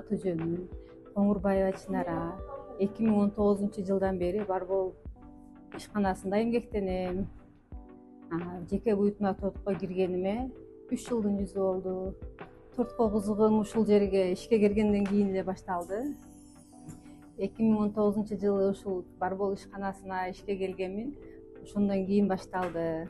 аты жөнүм Коңурбаева Чынара. 2019 жылдан бери Барбол ишканасында эмгектенем. Жеке буйртма тортко киргениме 3 жылдын жүзү болду. Тортко кызыгым ушул жерге ишке киргенден кийин эле башталды. 2019-жылы ушул Барбол ишканасына ишке келгенмин. Ошондон кийин башталды.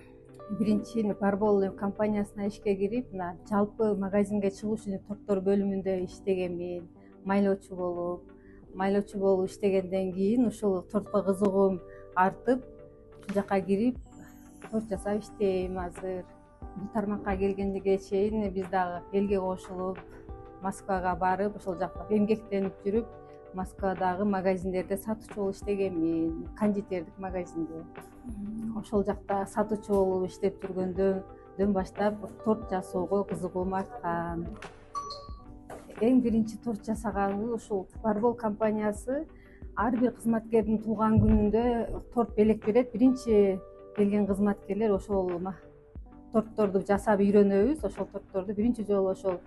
Биринчи Барбол компаниясына ишке кирип, жалпы магазинге чыгуу үчүн торттор бөлүмүндө иштегенмин. Майлоочу болуп иштегенден кийин ушул тортко кызыгуум артып, ушул жака кирип, торт жасап иштейм азыр. Бул тармакка келгенге чейин биз дагы элге кошулуп, Москвага барып, ошол жакта эмгектенип жүрүп, Москвадагы магазиндерде сатуучу болуп иштегенмин, кондитердик магазинде. Ошол жакта сатуучу болуп иштеп жүргөндөн баштап торт жасоого кызыгуум арткан. Эң биринчи торт жасаганыбыз ушул Барбол компаниясы ар бир кызматкердин туулган күнүндө торт белек берет. Биринчи келген кызматкерлер ошол тортторду жасап үйрөнөбүз. Ошол тортторду биринчи жолу ошол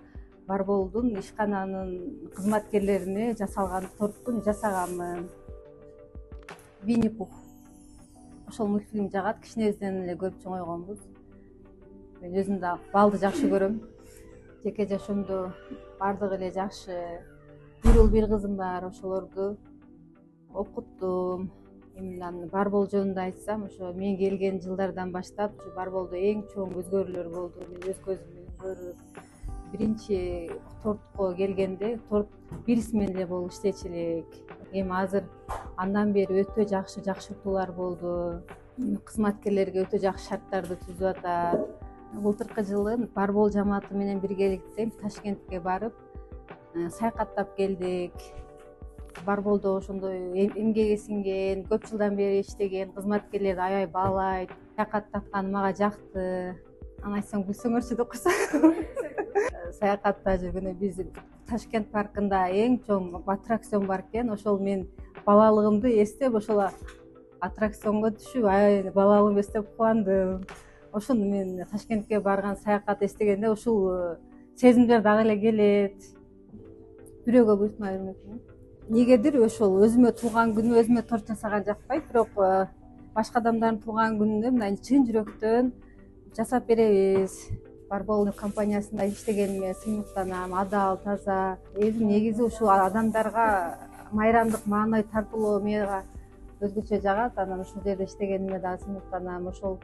Барболдун ишкананын кызматкерлерине жасалган торттун жасаганмын. Винни-Пух. Ошол мультфильм жагат, кичинебизден эле көрүп чоңойгонбуз. Мен өзүм да балды жакшы көрөм. Жеке жашоомдо бардыгы эле жакшы. Бир уул бир кызым бар, ошолорду окуттум. Эми Барбол жөнүндө айтсам, ошо мен келген жылдардан баштап Барболдо эң чоң өзгөрүүлөр болду. Мен өз көзүм менен көрүп, биринчи тортко келгенде торт бирисмен эле болуп иштечү элек. Эми азыр андан бери өтө жакшыртуулар болду. Кызматкерлерге өтө жакшы шарттарды түзүп атат. Былтыркы жылы Барбол жамааты менен биргеликте Ташкентке барып, саякаттап келдик. Барболдо ошондой эмгеги сиңген, көп жылдан бери иштеген кызматкерлерди аябай баалайт. Саякаттатканы мага жакты. Аны айтсаң күлсөңөрчү деп койсоң. Саякатта жүргөндө биз Ташкент паркында эң чоң аттракцион бар экен. Ошол мен балалыгымды эстеп, ошол аттракционго түшүп, аябай балалыгымды эстеп кубандым. Ошондо мен Ташкентке барган саякат эстегенде ушул сезимдер дагы эле келет. Бирөөгө буйртма бермекмин. Негедир ошол өзүмө туулган күнүмө өзүмө торт жасаган жакпайт, бирок башка адамдардын туулган күнүндө мындай чын жүрөктөн жасап беребиз. Барбол компаниясында иштегениме сыймыктанам, адал, таза. Негизи ушул адамдарга майрамдык маанай тартуулоо мага өзгөчө жагат. Анан ушул жерде иштегениме дагы сыймыктанам. Ошол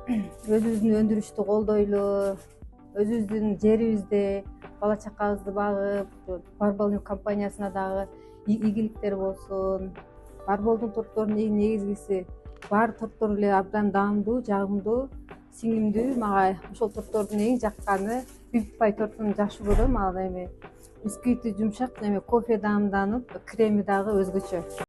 өзүбүздүн өндүрүштү колдойлу, өзүбүздүн жерибизде бала чакабызды багып, Барбол компаниясына дагы ийгиликтер болсун. Барболдун тортторунун эң негизгиси бар торттор эле абдан даамдуу, жагымдуу, сиңимдүү. Мага ошол торттордун эң жакканы Milk Pie тортун жакшы көрөм. Ал эми бисквити жумшак, кофе даамданып, креми дагы өзгөчө.